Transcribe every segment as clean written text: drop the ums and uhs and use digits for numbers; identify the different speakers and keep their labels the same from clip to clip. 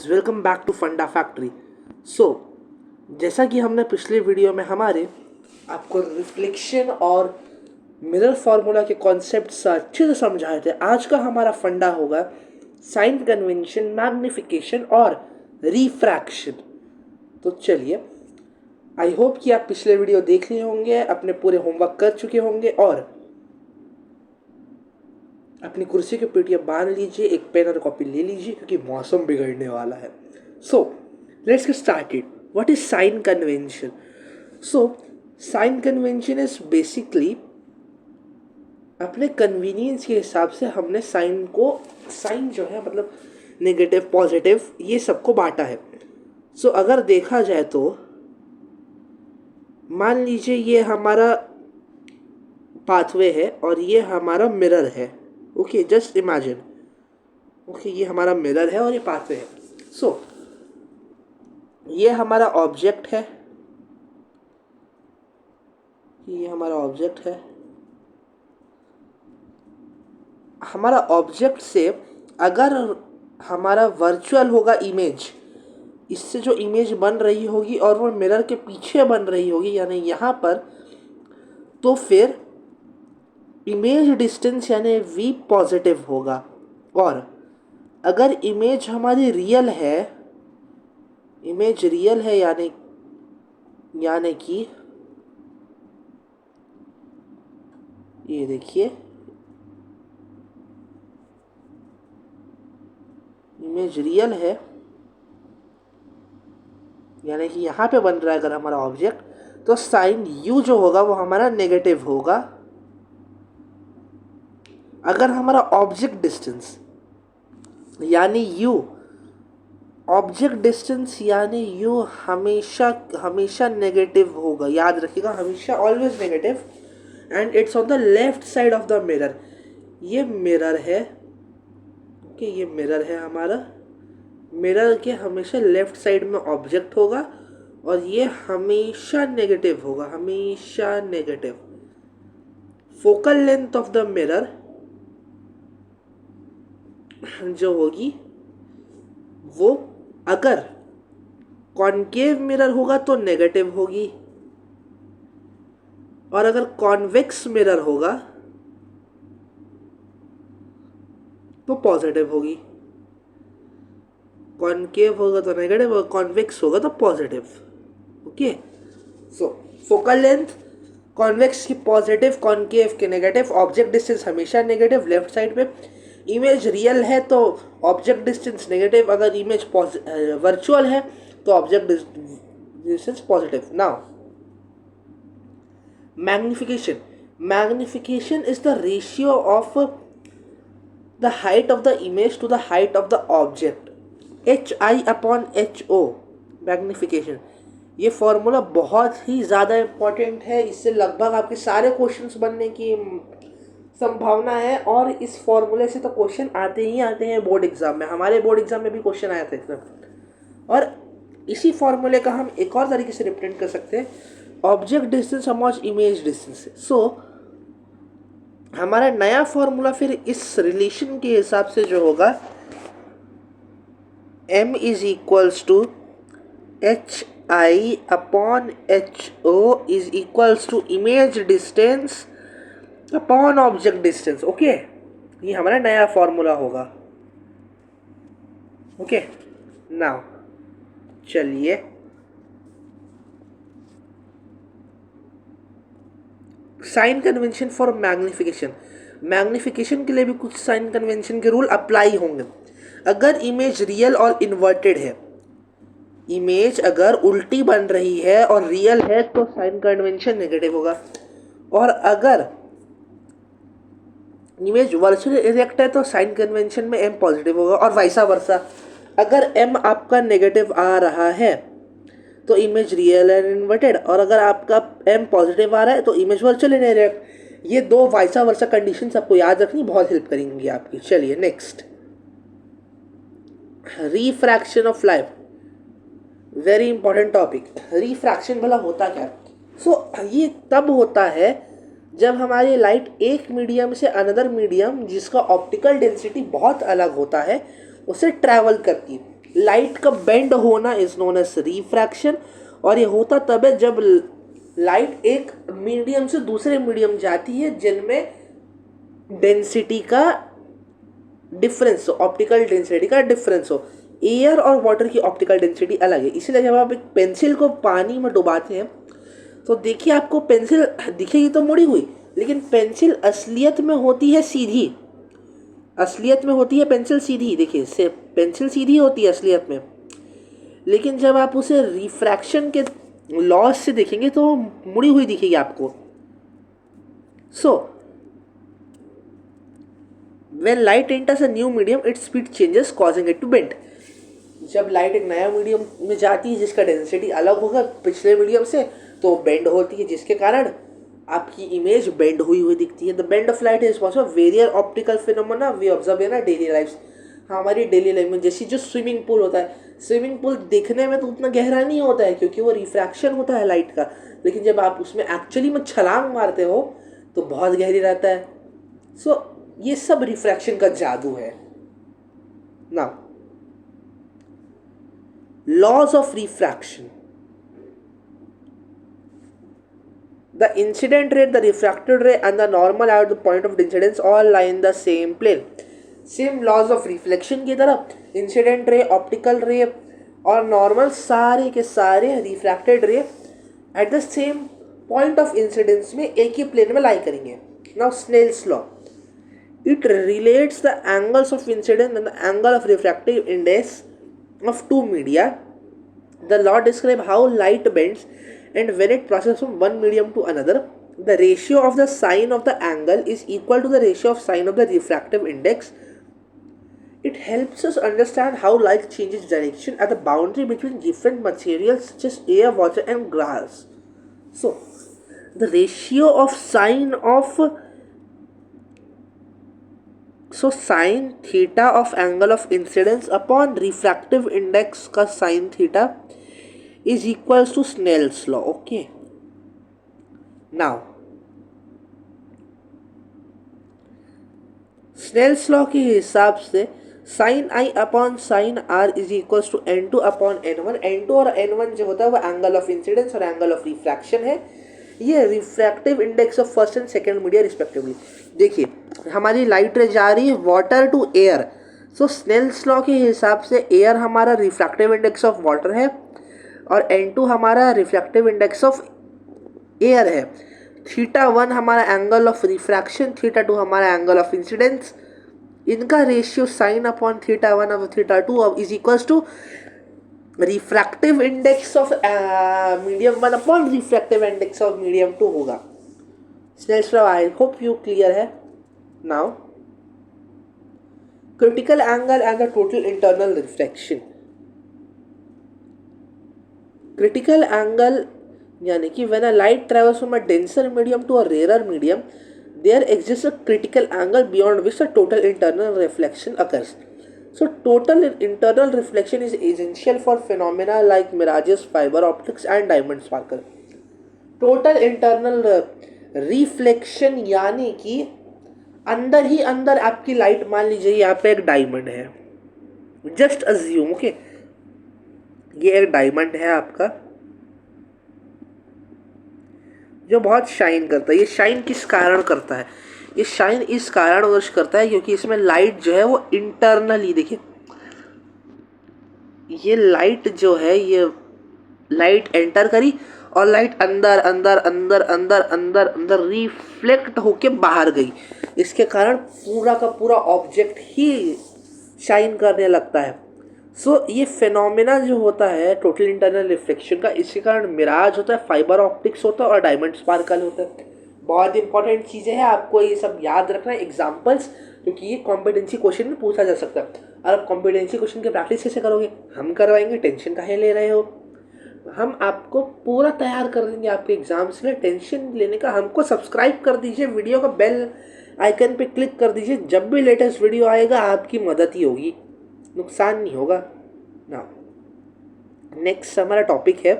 Speaker 1: Guys, welcome back to फंडा factory. सो जैसा कि हमने पिछले वीडियो में हमारे आपको रिफ्लेक्शन और मिरर फार्मूला के कॉन्सेप्ट अच्छे से समझाए थे। आज का हमारा फंडा होगा साइन कन्वेंशन, मैग्निफिकेशन और रिफ्रैक्शन। तो चलिए, आई होप कि आप पिछले वीडियो देख लिए होंगे, अपने पूरे होमवर्क कर चुके होंगे और अपनी कुर्सी की पेटियाँ बांध लीजिए, एक पेन और कॉपी ले लीजिए क्योंकि मौसम बिगड़ने वाला है। So let's get started. What is sine convention? So sine convention is basically अपने कन्वीनियंस के हिसाब से हमने साइन जो है मतलब नेगेटिव पॉजिटिव ये सबको बांटा है। सो अगर देखा जाए तो मान लीजिए ये हमारा पाथवे है और ये हमारा मिरर है। Okay, just imagine. ओके, ये हमारा मिरर है और ये पाथवे है। सो ये हमारा ऑब्जेक्ट है, ये हमारा ऑब्जेक्ट है। हमारा ऑब्जेक्ट से अगर हमारा वर्चुअल होगा इमेज, इससे जो इमेज बन रही होगी और वो मिरर के पीछे बन रही होगी यानी यहाँ पर, तो फिर इमेज डिस्टेंस यानी v पॉजिटिव होगा। और अगर इमेज हमारी रियल है, इमेज रियल है यानी कि ये देखिए, इमेज रियल है यानी कि यहाँ पे बन रहा है अगर हमारा ऑब्जेक्ट, तो साइन u जो होगा वो हमारा नेगेटिव होगा। अगर हमारा ऑब्जेक्ट डिस्टेंस यानी u, ऑब्जेक्ट डिस्टेंस यानी u हमेशा नेगेटिव होगा, याद रखिएगा, हमेशा always negative. And it's on the left side of the mirror. ये मिरर है, ओके, ये मिरर है हमारा। मिरर के हमेशा लेफ्ट साइड में ऑब्जेक्ट होगा और ये हमेशा नेगेटिव होगा, हमेशा negative. Focal length of the mirror जो होगी वो अगर कॉनकेव मिरर होगा तो नेगेटिव होगी और अगर कॉन्वेक्स मिरर होगा तो पॉजिटिव होगी। कॉनकेव होगा तो नेगेटिव और कॉन्वेक्स होगा तो positive. Okay, so focal length convex की पॉजिटिव, कॉनकेव के नेगेटिव, ऑब्जेक्ट डिस्टेंस हमेशा नेगेटिव लेफ्ट साइड पे। इमेज रियल है तो ऑब्जेक्ट डिस्टेंस नेगेटिव, अगर इमेज वर्चुअल है तो object distance positive. Now magnification is the ratio of the height of the image to the height of the object, HI/HO magnification. ये formula बहुत ही ज़्यादा इम्पॉर्टेंट है, इससे लगभग आपके सारे क्वेश्चंस बनने की संभावना है और इस फॉर्मूले से तो क्वेश्चन आते ही आते हैं बोर्ड एग्जाम में। हमारे बोर्ड एग्जाम में भी क्वेश्चन आया था इसमें। और इसी फॉर्मूले का हम एक और तरीके से रिप्रेजेंट कर सकते हैं, object distance upon image distance. So हमारा नया फॉर्मूला फिर इस रिलेशन के हिसाब से जो होगा, m is equals to HI/HO is equals to image distance upon object distance. Okay, ये हमारा नया फॉर्मूला होगा। ओके, नाउ चलिए साइन कन्वेंशन फॉर मैग्निफिकेशन के लिए भी कुछ साइन कन्वेंशन के रूल अप्लाई होंगे। अगर इमेज रियल और इन्वर्टेड है, इमेज अगर उल्टी बन रही है और रियल है तो साइन कन्वेंशन नेगेटिव होगा। और अगर इमेज वर्चुअली इरेक्ट है तो साइन कन्वेंशन में m पॉजिटिव होगा और वाइसा वर्सा। अगर m आपका नेगेटिव आ रहा है तो इमेज रियल एंड इन्वर्टेड, और अगर आपका m पॉजिटिव आ रहा है तो इमेज वर्चुअली इरेक्ट। ये दो वाइसा वर्सा कंडीशन आपको याद रखनी, बहुत हेल्प करेंगी आपकी। चलिए next, refraction of light, very important topic. Refraction भला होता क्या? ये तब होता है जब हमारी लाइट एक मीडियम से अनदर मीडियम जिसका ऑप्टिकल डेंसिटी बहुत अलग होता है उसे ट्रैवल करती है। लाइट का बेंड होना इज नोन एज रिफ्रैक्शन, और ये होता तब है जब लाइट एक मीडियम से दूसरे मीडियम जाती है जिनमें डेंसिटी का डिफरेंस हो, ऑप्टिकल डेंसिटी का डिफरेंस हो। एयर और वाटर की ऑप्टिकल डेंसिटी अलग है, इसीलिए जब आप एक पेंसिल को पानी में डुबाते हैं तो देखिए आपको पेंसिल दिखेगी तो मुड़ी हुई, लेकिन पेंसिल असलियत में होती है सीधी, असलियत में होती है पेंसिल सीधी। देखिए से पेंसिल सीधी होती है असलियत में, लेकिन जब आप उसे रिफ्रैक्शन के लॉस से देखेंगे तो मुड़ी हुई दिखेगी आपको। सो when light enters a new medium its speed changes causing it to bend। जब लाइट एक नया मीडियम में जाती है जिसका डेंसिटी अलग होगा पिछले मीडियम से, तो बेंड होती है, जिसके कारण आपकी इमेज बेंड हुई हुई दिखती है। The bend of light is possible various optical phenomena we observe in our daily life. हमारी डेली लाइफ में जैसे जो स्विमिंग पूल होता है, स्विमिंग पूल दिखने में तो उतना गहरा नहीं होता है क्योंकि वो रिफ्रैक्शन होता है लाइट का, लेकिन जब आप उसमें एक्चुअली में छलांग मारते हो तो बहुत गहरी रहता है। सो ये सब रिफ्रैक्शन का जादू है ना। Laws of refraction, the incident ray, the refracted ray and the normal at the point of incidence all lie in the same plane। Same laws of reflection की तरह इंसिडेंट रे, ऑप्टिकल रे और normal सारे के सारे refracted ray at the same point of incidence में एक ही प्लेन में लाई करेंगे। Now Snell's law, it relates the angles of incidence and the angle of refractive index of two media। The law describes how light bends and when it passes from one medium to another, the ratio of the sine of the angle is equal to the ratio of sine of the refractive index। It helps us understand how light changes direction at the boundary between different materials such as air, water and glass। So, the ratio of sine of sine theta of angle of incidence upon refractive index का sine theta is equals to Snell's law. Okay, now Snell's law के हिसाब से sine i upon sine r is equals to n2 upon n1। n2 और n1 जो होता है वो angle of incidence और एंगल ऑफ रिफ्रैक्शन है, ये refractive index of first and second media respectively. देखिए हमारी लाइट रे जा रही है water to air, so Snell's law के हिसाब से एयर हमारा रिफ्रैक्टिव इंडेक्स ऑफ वाटर है और n2 हमारा रिफ्रैक्टिव इंडेक्स ऑफ एयर है। थीटा 1 हमारा एंगल ऑफ रिफ्रैक्शन, थीटा 2 हमारा एंगल ऑफ इंसिडेंस, इनका रेशियो साइन अपॉन थीटा 1 और theta 2 is equals to refractive index of medium 1 upon refractive index of medium 2 होगा। Snell's law I hope you clear है। Now critical angle and the total internal reflection. Critical angle यानी कि when a light travels from a denser medium to a rare medium there exist a critical angle beyond which the total internal reflection occurs. So total internal reflection is essential for phenomena like mirages, fiber optics and diamond sparkle। Total internal reflection यानी कि अंदर ही अंदर आपकी light, मान लीजिए यहाँ पे एक डायमंड है, जस्ट अज्यूम ओके, ये एक डायमंड है आपका जो बहुत शाइन करता है। ये शाइन किस कारण करता है? ये शाइन इस कारण वर्ष करता है क्योंकि इसमें लाइट जो है वो इंटरनली, देखिए ये लाइट जो है, ये लाइट एंटर करी और लाइट अंदर अंदर अंदर अंदर अंदर अंदर रिफ्लेक्ट होके बाहर गई, इसके कारण पूरा का पूरा ऑब्जेक्ट ही शाइन करने लगता है। सो ये फेनोमेना जो होता है टोटल इंटरनल रिफ्लेक्शन का, इसके कारण मिराज होता है, फाइबर ऑप्टिक्स होता है और डायमंड स्पार्कल होता है। बहुत इंपॉर्टेंट चीज़ें हैं, आपको ये सब याद रखना है एग्जाम्पल्स, क्योंकि ये कॉम्पिटेंसी क्वेश्चन में पूछा जा सकता है। और आप कॉम्पिटेंसी क्वेश्चन की प्रैक्टिस कैसे करोगे? हम करवाएंगे, टेंशन काहे ले रहे हो? हम आपको पूरा तैयार कर देंगे आपके एग्जाम्स में, टेंशन लेने का। हमको सब्सक्राइब कर दीजिए, वीडियो का बेल आइकन पे क्लिक कर दीजिए, जब भी लेटेस्ट वीडियो आएगा आपकी मदद ही होगी, नुकसान नहीं होगा ना। नेक्स्ट हमारा टॉपिक है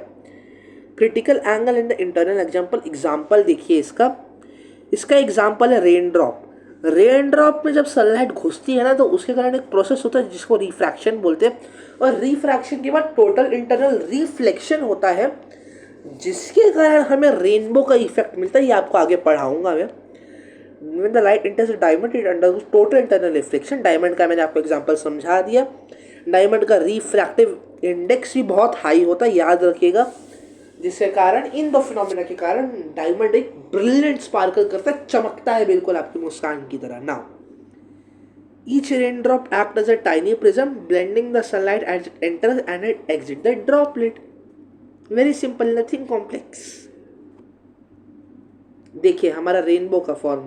Speaker 1: critical angle in the internal example. Example देखिए इसका एग्जाम्पल है रेन ड्रॉप। रेन ड्रॉप में जब सनलाइट घुसती है ना तो उसके कारण एक प्रोसेस होता है जिसको रिफ्रैक्शन बोलते हैं, और रिफ्रैक्शन के बाद टोटल इंटरनल रिफ्लेक्शन होता है, जिसके कारण हमें रेनबो का इफेक्ट मिलता है। ये आपको आगे पढ़ाऊंगा मैं। When the light enters a diamond, it undergoes total internal reflection. Diamond का मैंने आपको एग्जांपल समझा दिया। डायमंड का रिफ्रैक्टिव इंडेक्स भी बहुत हाई होता है, याद रखिएगा, जिसके कारण इन दो फिनोमेना के कारण डायमंड एक ब्रिलियंट स्पार्कल करता है, चमकता है बिल्कुल आपकी मुस्कान की तरह। Now each raindrop acts as a tiny prism, blending the sunlight as it enters and it exits the droplet. Very simple, nothing complex. देखिए हमारा रेनबो का फॉर्म,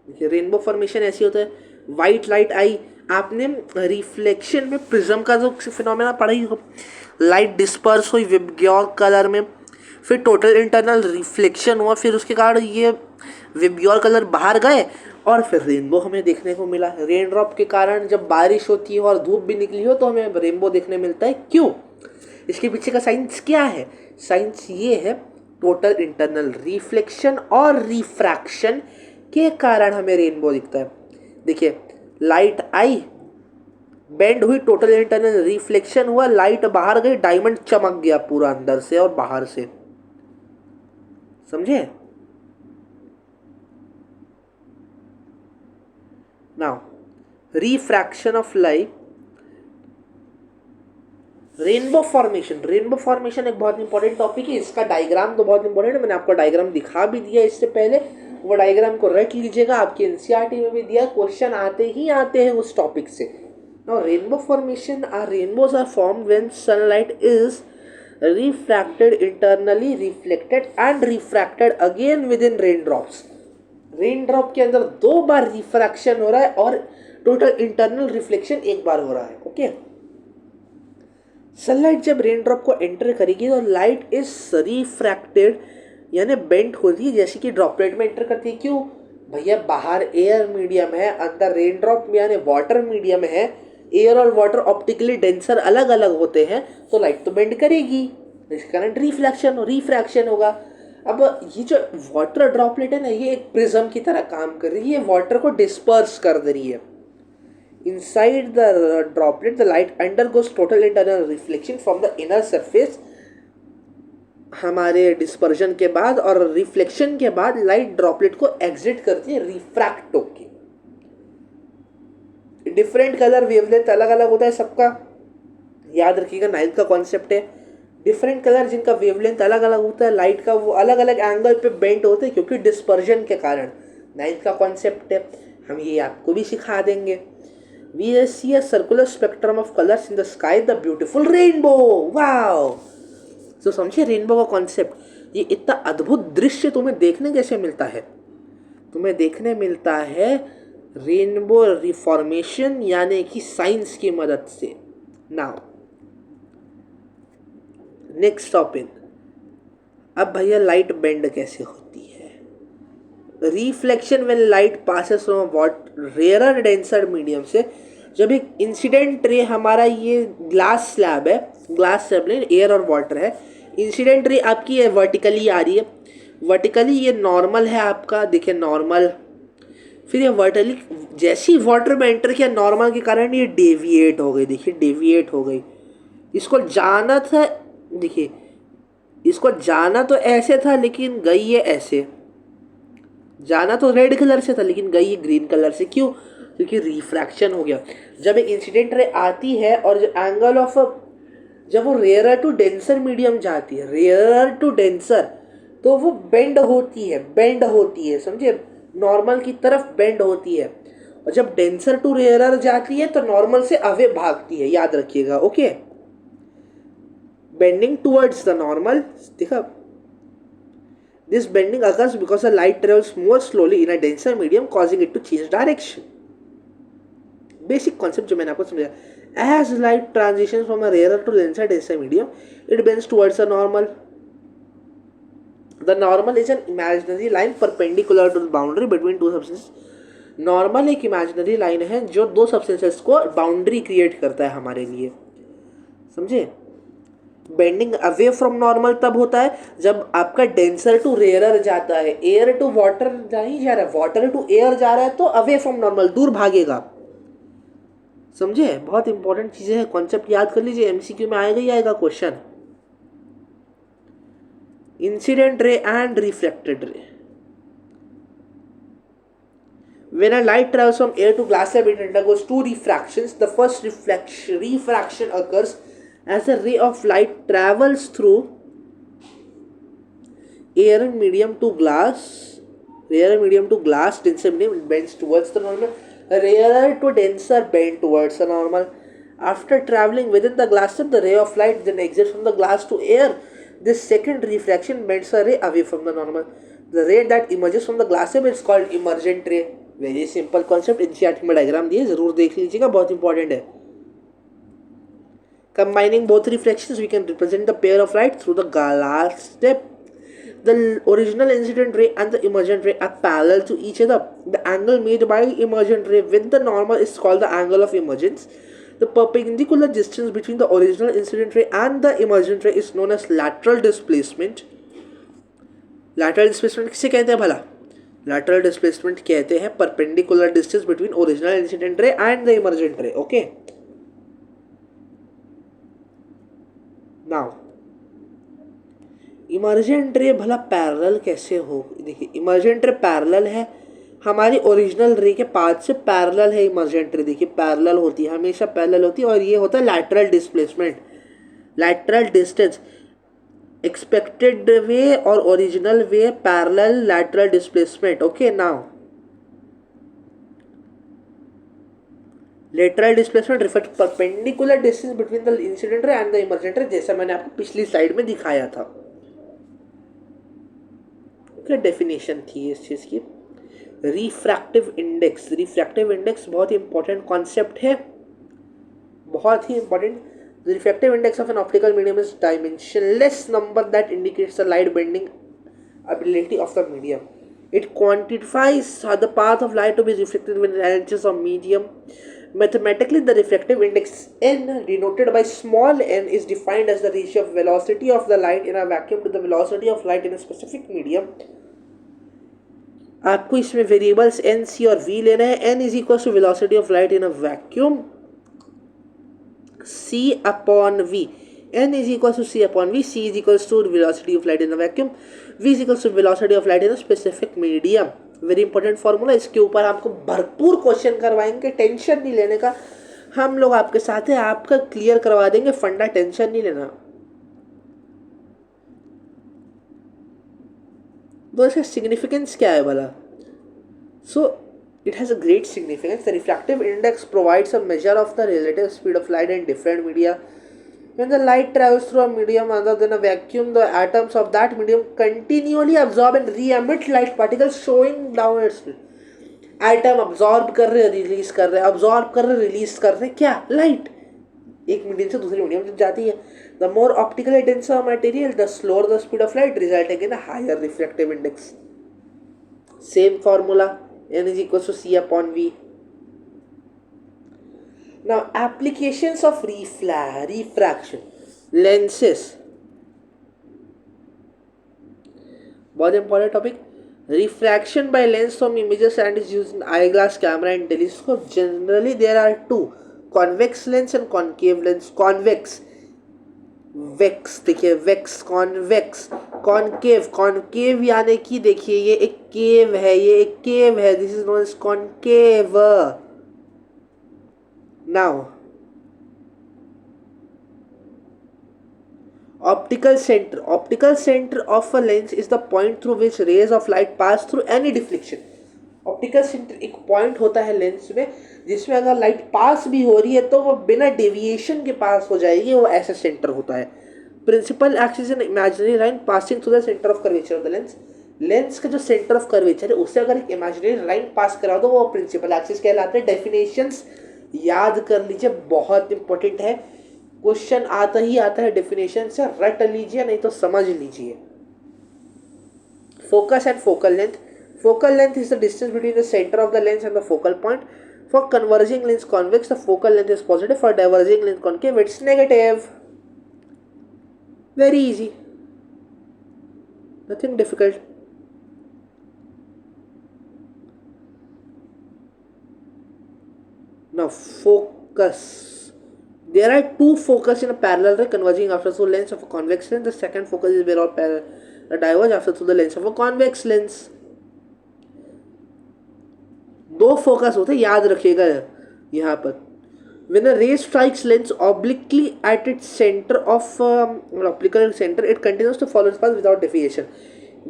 Speaker 1: देखिए रेनबो फॉर्मेशन ऐसी होता है। व्हाइट लाइट आई, आपने रिफ्लेक्शन में प्रिज्म का जो फिनोमेना पढ़ा ही हो, लाइट डिस्पर्स हुई विबग्योर कलर में, फिर टोटल इंटरनल रिफ्लेक्शन हुआ, फिर उसके कारण ये विबग्योर कलर बाहर गए और फिर रेनबो हमें देखने को मिला। रेन ड्रॉप के कारण जब बारिश होती है और धूप भी निकली हो तो हमें रेनबो देखने मिलता है। क्यों? इसके पीछे का साइंस क्या है? साइंस ये है, टोटल इंटरनल रिफ्लेक्शन और रिफ्रैक्शन के कारण हमें रेनबो दिखता है। देखिए लाइट आई, बेंड हुई, टोटल इंटरनल रिफ्लेक्शन हुआ, लाइट बाहर गई, डायमंड चमक गया पूरा अंदर से और बाहर से। समझे? Now refraction of light, rainbow formation. Rainbow formation एक बहुत इंपॉर्टेंट टॉपिक है, इसका डायग्राम तो बहुत इंपॉर्टेंट है, मैंने आपको डायग्राम दिखा भी दिया इससे पहले, वो डायग्राम को रट लीजिएगा, आपके एनसीईआरटी में भी दिया, क्वेश्चन आते ही आते हैं उस टॉपिक से। Now rainbow formation are rainbows are formed when sunlight is refracted internally, reflected and refracted again within rain drops. Rain drop के अंदर 2 बार रिफ्रैक्शन हो रहा है और टोटल इंटरनल रिफ्लेक्शन 1 बार हो रहा है। ओके, सनलाइट जब रेन ड्रॉप को एंटर करेगी तो लाइट इज रिफ्रैक्टेड, यानी बेंट होती है जैसे कि ड्रॉपलेट में एंटर करती है। क्यों भैया? बाहर एयर मीडियम है, अंदर रेन ड्रॉप में यानी वाटर मीडियम है। एयर और वाटर ऑप्टिकली डेंसर अलग अलग होते हैं तो लाइट तो बेंड करेगी, इसके कारण रिफ्रैक्शन होगा। अब ये जो वाटर ड्रॉपलेट है ना, ये एक प्रिज्म की तरह काम कर रही है, वाटर को डिस्पर्स कर दे रही है। Inside the droplet, the light undergoes total internal reflection from the inner surface. हमारे डिस्पर्जन के बाद और रिफ्लेक्शन के बाद लाइट ड्रॉपलेट को एग्जिट करती है रिफ्रैक्ट होके। डिफरेंट कलर वेवलेंथ अलग अलग होता है सबका, याद रखिएगा, नाइन्थ का कॉन्सेप्ट है। डिफरेंट कलर जिनका वेवलेंथ अलग अलग होता है लाइट का, वो अलग अलग एंगल पे बेंड होते हैं क्योंकि डिस्पर्जन के कारण। नाइन्थ का कॉन्सेप्ट है, हम ये आपको भी सिखा देंगे। We see a circular spectrum of colors in the sky, the beautiful rainbow. Wow! तो समझिए रेनबो का कॉन्सेप्ट, ये इतना अद्भुत दृश्य तुम्हें देखने कैसे मिलता है? तुम्हें देखने मिलता है रेनबो रिफॉर्मेशन यानी कि साइंस की मदद से। नाउ नेक्स्ट टॉपिक, अब भैया लाइट बेंड कैसे होती है? Reflection when light passes from rare denser medium से, जब एक इंसिडेंट रे, हमारा ये ग्लास स्लैब है, ग्लास स्लैब नहीं एयर और वाटर है, इंसिडेंट रे आपकी ये वर्टिकली आ रही है, वर्टिकली ये नॉर्मल है आपका, देखिए नॉर्मल, फिर ये वर्टिकली जैसी वाटर में एंटर किया नॉर्मल के कारण ये डेविएट हो गई, देखिए डेविएट हो गई। इसको जाना था, देखिए इसको जाना तो ऐसे था लेकिन गई ये ऐसे, जाना तो रेड कलर से था लेकिन गई ग्रीन कलर से। क्यों? क्योंकि रिफ्रैक्शन हो गया। जब एक इंसिडेंट रे आती है और जो एंगल ऑफ, जब वो रेयर टू डेंसर मीडियम जाती है, रेयर टू डेंसर, तो वो बेंड होती है, समझे, नॉर्मल की तरफ बेंड होती है। और जब डेंसर टू रेयर जाती है तो नॉर्मल से अवे भागती है, याद रखिएगा। Okay, bending towards the normal, देखा, this bending occurs because the light travels more slowly in a denser medium, causing it to change direction. Basic concept जो मैंने आपको समझाया, as light transitions from a rarer to denser medium, it bends towards the normal. The normal is an imaginary line perpendicular to the boundary between two substances. Normal एक imaginary line है जो 2 substances को boundary create करता है हमारे लिए, समझे। Bending away from normal तब होता है जब आपका डेंसर टू रेयरर जाता है, एयर टू वाटर नहीं जा रहा है, वाटर टू एयर जा रहा है तो अवे फ्रॉम नॉर्मल, दूर भागेगा। समझे? बहुत इंपॉर्टेंट चीजें हैं, कॉन्सेप्ट याद कर लीजिए, एमसीक्यू में आएगा ही आएगा question. Incident ray and reflected ray. When a light travels from air to glass slab, it undergoes two refractions. The first refraction occurs as a ray of light travels through air and medium to glass. Rarer medium to glass, denser medium, it bends towards the normal. Rarer to denser bend towards the normal. After traveling within the glass slab, the ray of light then exits from the glass to air. This second refraction bends a ray away from the normal. The ray that emerges from the glass slab is called emergent ray. Very simple concept, NCERT में diagram दिए, जरूर देख लीजिएगा, बहुत important है। Combining both reflections, we can represent the pair of light through the glass step. The original incident ray and the emergent ray are parallel to each other. The angle made by emergent ray with the normal is called the angle of emergence. The perpendicular distance between the original incident ray and the emergent ray is known as lateral displacement. Lateral displacement किसे कहते हैं भला? Lateral displacement कहते हैं perpendicular distance between original incident ray and the emergent ray. Okay. Now, emergent रे भला parallel कैसे हो? देखिए, इमर्जेंट रे पैरेलल है हमारी ओरिजिनल रे के पाथ से, पैरेलल है इमर्जेंट रे। देखिए पैरेलल होती है, हमेशा पैरेलल होती है, और ये होता है lateral displacement, lateral distance. Expected way और original way parallel, lateral displacement. Okay, now lateral displacement refer to perpendicular distance between the incident ray and the emergent ray, जैसा मैंने आपको पिछली स्लाइड में दिखाया था। क्या डेफिनेशन थी इस चीज की? Refractive index. रिफ्रैक्टिव इंडेक्स बहुत ही इंपॉर्टेंट कॉन्सेप्ट है, बहुत ही important. The refractive index of an optical medium is dimensionless number that indicates the light bending ability of the medium. It quantifies the path of light to be reflected when it enters a medium. Mathematically, the refractive index n, denoted by small n, is defined as the ratio of velocity of the light in a vacuum to the velocity of light in a specific medium. आपको इसमें variables n, c और v लेना है। n is equal to velocity of light in a vacuum, c upon v। n is equals to c upon v, c is equals to velocity of light in a vacuum, v is equals to velocity of light in a specific medium. Very important formula, इसके ऊपर आपको भरपूर question करवाएंगे, tension नहीं लेने का, हम लोग आपके साथ हैं, आपका क्लियर करवा देंगे फंडा, टेंशन नहीं लेना। तो इसका सिग्निफिकेंस क्या है भला? सो it has a great significance. The refractive index provides a measure of the relative speed of light in different media. When the light travels through a medium other than a vacuum, the atoms of that medium continually absorb and re-emit light particles showing down its speed. Atom absorb कर रहे, release कर रहे, absorb कर रहे, release कर रहे, क्या? Light एक मीडियम से दूसरे मीडियम जाती है। The more optically dense a material, the slower the speed of light, resulting in a higher refractive index. Same formula, n is equals to c upon v. Now, applications of refraction. Lenses, बहुत important topic. Refraction by lens from images and is used in eyeglass, camera and telescope. Generally, there are two, convex lens and concave lens. Convex, वेक्स, देखिए वेक्स, convex, concave, concave यानी कि देखिए ये एक cave है, ये एक केव है, this is known as concave. Now optical center of a lens is the point through which rays of light pass through any deflection. Optical centre एक पॉइंट होता है लेंस में जिसमें अगर लाइट पास भी हो रही है तो वो बिना डेविएशन के पास हो जाएगी, वो ऐसा सेंटर होता है। Principal axis an imaginary line passing through the centre of curvature of the lens. Lens का जो सेंटर ऑफ कर्वेचर है उससे अगर एक इमेजिनरी लाइन पास करा दो वो प्रिंसिपल एक्सिस कहलाते हैं। डेफिनेशंस याद कर लीजिए, बहुत इंपॉर्टेंट है, क्वेश्चन आता ही आता है डेफिनेशन से, रट लीजिए नहीं तो समझ लीजिए। Focus and focal length. Focal length is the distance between the center of the lens and the focal point. For converging lens convex, the focal length is positive. For diverging lens concave, it's negative. Very easy. Nothing difficult. Now, focus. There are two focus in a parallel ray converging after through lens of a convex lens. The second focus is where all diverge after through the lens of a convex lens. दो focus होते हैं, याद रखिएगा यहाँ पर. When a ray strikes lens obliquely at its center of optical center, it continues to follow its path without deviation.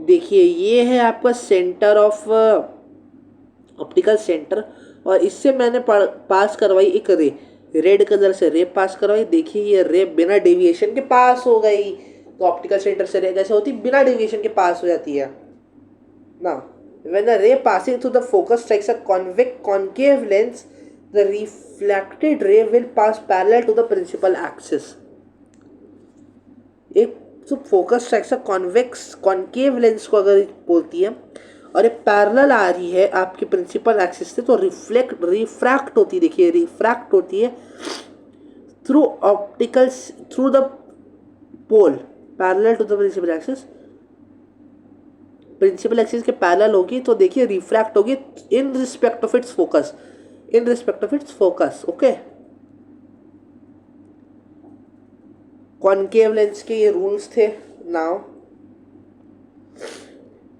Speaker 1: देखिए ये है आपका सेंटर ऑफ ऑप्टिकल सेंटर, और इससे मैंने पास करवाई एक रे, रेड कलर से रे पास करवाई. देखिए ये रे बिना डेविएशन के पास हो गई. तो ऑप्टिकल सेंटर से रे कैसे होती, बिना डेविएशन के पास हो जाती है ना. When a ray passing through the focus strikes a concave lens, the reflected ray will pass parallel to the principal axis. एक तो फोकस स्ट्राइक्स कॉन्केव लेंस को अगर बोलती है और ये पैरेलल आ रही है आपके प्रिंसिपल एक्सिस से, तो रिफ्रैक्ट होती है. देखिए रिफ्रैक्ट होती है through the pole parallel to the principal axis. Principal axis के पैरेलल होगी तो देखिए रिफ्रैक्ट होगी in respect of its focus. Okay, concave lens के ये रूल्स थे. नाउ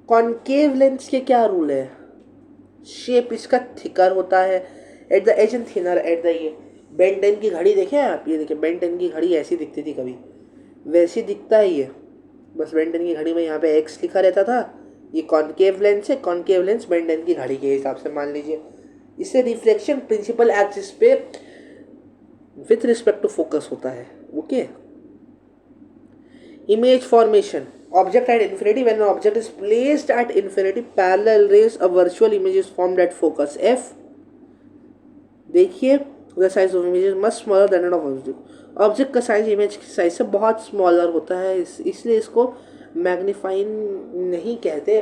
Speaker 1: कॉन्केव लेंस के क्या रूल है, शेप इसका थिकर होता है at the edge and thinner at the. ये बेन 10 की घड़ी देखें आप, ये देखिए बेन 10 की घड़ी ऐसी दिखती थी, कभी वैसी दिखता है ये. बस बेन 10 की घड़ी में यहाँ पे एक्स लिखा रहता था. ये कॉन्केव लेंस है, कॉन्केव लेंस बेन 10 की घड़ी के हिसाब से मान लीजिए. इससे रिफ्लेक्शन प्रिंसिपल एक्सिस पे विथ रिस्पेक्ट टू फोकस होता है. Okay, image formation, object at infinity. When an object is placed at infinity, parallel rays, a virtual image is formed at focus f. देखिए the size of image is much smaller than that of object. Object का size image की size से बहुत smaller होता है, इसलिए इसको magnifying नहीं कहते.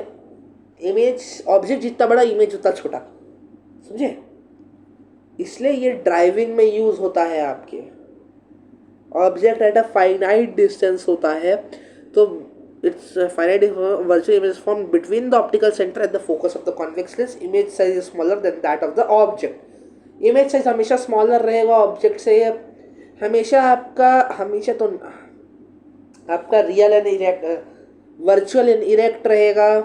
Speaker 1: इमेज ऑब्जेक्ट जितना बड़ा, इमेज उतना छोटा, समझे. इसलिए ये ड्राइविंग में यूज होता है. आपके object at a finite distance होता है, तो it's finite virtual image form between the optical centre at the focus of the convex lens. Image size is smaller than that of the object. Image size हमेशा smaller रहेगा object से. हमेशा आपका real and erect, virtual and erect रहेगा.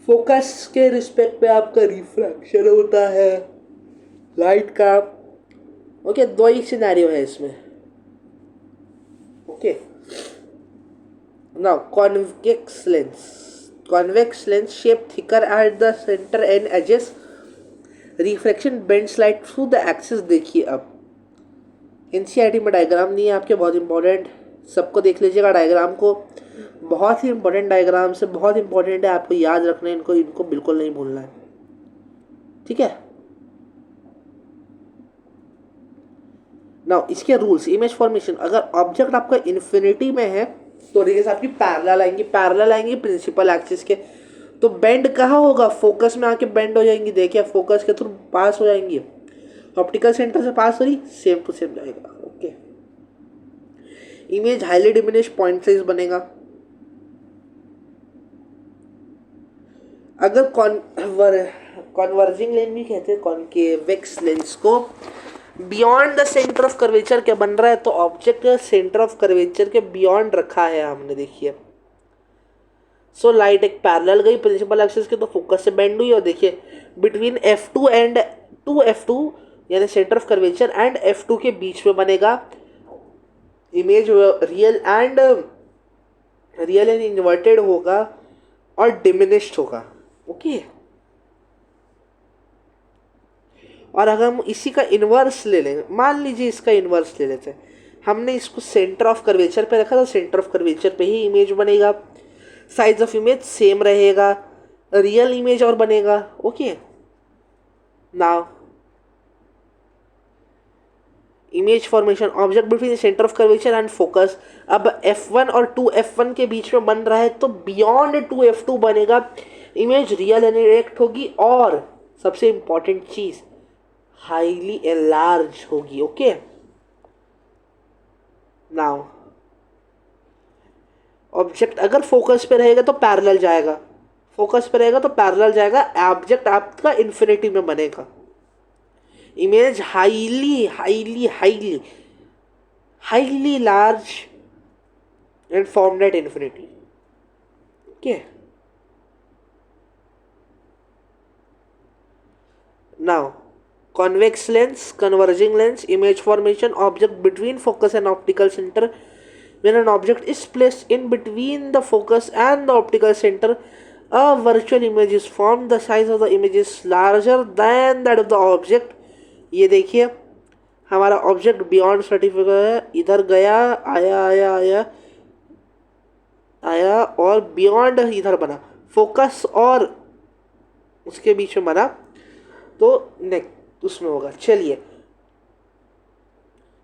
Speaker 1: Focus के respect पे आपका refraction होता है लाइट का. ओके, दो ही सिनेरियो है इसमें. Okay, now convex lens shape thicker at the centre and edges. Reflection bends light through the axis. देखिए अब एनसीईआरटी में डायग्राम नहीं है आपके, बहुत इंपॉर्टेंट, सबको देख लीजिएगा डायग्राम को. बहुत ही इंपॉर्टेंट डायग्राम से, बहुत इंपॉर्टेंट है, आपको याद रखना है इनको बिल्कुल नहीं भूलना है. ठीक है. नाउ इसके रूल्स, इमेज फॉर्मेशन. अगर ऑब्जेक्ट आपका इन्फिनिटी में है तो रेज आपकी पैरेलल आएंगी प्रिंसिपल एक्सिस के. तो बेंड कहाँ होगा, फोकस में आके बेंड हो जाएंगी. देखिए फोकस के थ्रू पास हो जाएंगी, ऑप्टिकल सेंटर से पास हो रही, सेम टू सेम जाएगा. Okay, image highly diminish point size बनेगा. अगर कॉन्वर्जिंग लेंस भी कहते हैं कॉन्केवेक्स लेंस को, beyond the centre of curvature क्या बन रहा है, तो ऑब्जेक्ट सेंटर ऑफ कर्वेचर के बियॉन्ड रखा है हमने. देखिए सो लाइट एक पैरेलल गई प्रिंसिपल एक्सिस के, तो फोकस से बेंड हुई. और देखिए बिटवीन F2 एंड 2F2 यानी centre of curvature and F2 के बीच में बनेगा इमेज. रियल एंड इन्वर्टेड होगा और डिमिनिश्ड होगा. ओके, और अगर हम इसी का इन्वर्स ले लें, मान लीजिए इसका इन्वर्स ले लेते हैं, हमने इसको सेंटर ऑफ कर्वेचर पे रखा, तो सेंटर ऑफ कर्वेचर पे ही इमेज बनेगा. साइज ऑफ इमेज सेम रहेगा, रियल इमेज और बनेगा. Okay, now image formation, object between centre of curvature and focus. अब F1 और 2F1 के बीच में बन रहा है, तो बियॉन्ड 2F2 बनेगा, इमेज रियल एंड इरेक्ट होगी, और सबसे इंपॉर्टेंट चीज हाईली एनलार्ज होगी. ओके, नाउ ऑब्जेक्ट अगर फोकस पे रहेगा तो पैरेलल जाएगा, ऑब्जेक्ट आपका इन्फिनिटी में बनेगा. Image highly highly highly highly large and formed at infinity. Okay. Now convex lens, converging lens, image formation, object between focus and optical center. When an object is placed in between the focus and the optical center, a virtual image is formed. The size of the image is larger than that of the object. ये देखिए हमारा object beyond certificate है, इधर गया, आया आया आया आया और बियॉन्ड इधर बना, फोकस और उसके बीच में बना, तो नेक्स्ट उसमें होगा. चलिए,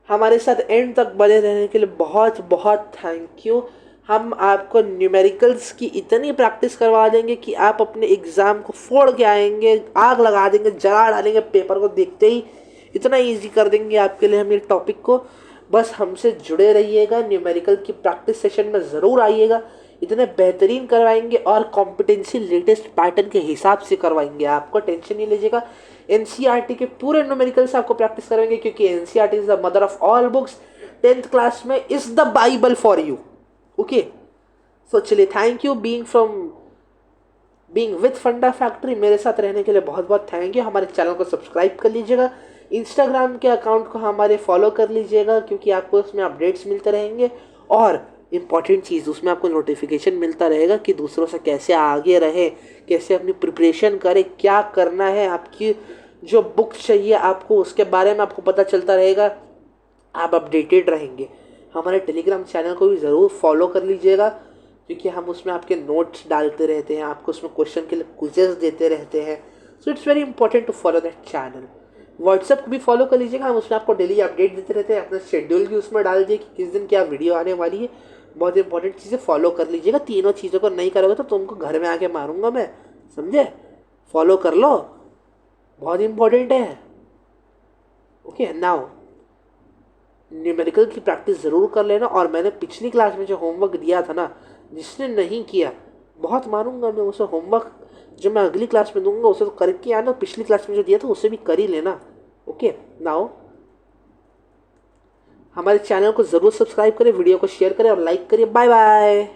Speaker 1: हमारे साथ एंड तक बने रहने के लिए बहुत बहुत थैंक यू. हम आपको न्यूमेरिकल्स की इतनी प्रैक्टिस करवा देंगे कि आप अपने एग्ज़ाम को फोड़ के आएंगे, आग लगा देंगे, जला डालेंगे पेपर को देखते ही. इतना इजी कर देंगे आपके लिए हम ये टॉपिक को. बस हमसे जुड़े रहिएगा, न्यूमेरिकल की प्रैक्टिस सेशन में ज़रूर आइएगा. इतने बेहतरीन करवाएंगे और कॉम्पिटेंसी लेटेस्ट पैटर्न के हिसाब से करवाएंगे. आपको टेंशन नहीं लीजिएगा. एनसीईआरटी के पूरे न्यूमेरिकल्स आपको प्रैक्टिस करवाएंगे क्योंकि NCERT is the mother of all books. 10th class में is the Bible for you. Okay, so चलिए, thank you being with Funda factory. मेरे साथ रहने के लिए बहुत बहुत थैंक यू. हमारे चैनल को सब्सक्राइब कर लीजिएगा. इंस्टाग्राम के अकाउंट को हमारे फॉलो कर लीजिएगा क्योंकि आपको उसमें अपडेट्स मिलते रहेंगे. और इम्पॉर्टेंट चीज़, उसमें आपको नोटिफिकेशन मिलता रहेगा कि दूसरों से कैसे आगे रहे, कैसे अपनी प्रिपरेशन करें, क्या करना है, आपकी जो बुक चाहिए आपको उसके बारे में आपको पता चलता रहेगा. आप अपडेटेड रहेंगे. हमारे टेलीग्राम चैनल को भी ज़रूर फॉलो कर लीजिएगा क्योंकि हम उसमें आपके नोट्स डालते रहते हैं, आपको उसमें क्वेश्चन के लिए क्विजेस देते रहते हैं. So it's very important to follow that channel. WhatsApp को भी फॉलो कर लीजिएगा, हम उसमें आपको डेली अपडेट देते रहते हैं. अपना शेड्यूल भी उसमें डाल दीजिए कि किस दिन क्या वीडियो आने वाली है. बहुत इंपॉर्टेंट चीज़ें फॉलो कर लीजिएगा. तीनों चीज़ों को नहीं करोगे तो तुमको घर में आके मारूंगा मैं, समझे. फॉलो कर लो, बहुत इंपॉर्टेंट है. ओके, नाउ न्यूमेरिकल की प्रैक्टिस ज़रूर कर लेना. और मैंने पिछली क्लास में जो होमवर्क दिया था ना, जिसने नहीं किया बहुत मारूंगा मैं उसे. होमवर्क जो मैं अगली क्लास में दूंगा उसे तो करके आना. पिछली क्लास में जो दिया था उसे भी कर ही लेना. ओके, नाउ हमारे चैनल को ज़रूर सब्सक्राइब करें, वीडियो को शेयर करें और लाइक करिए. Bye bye.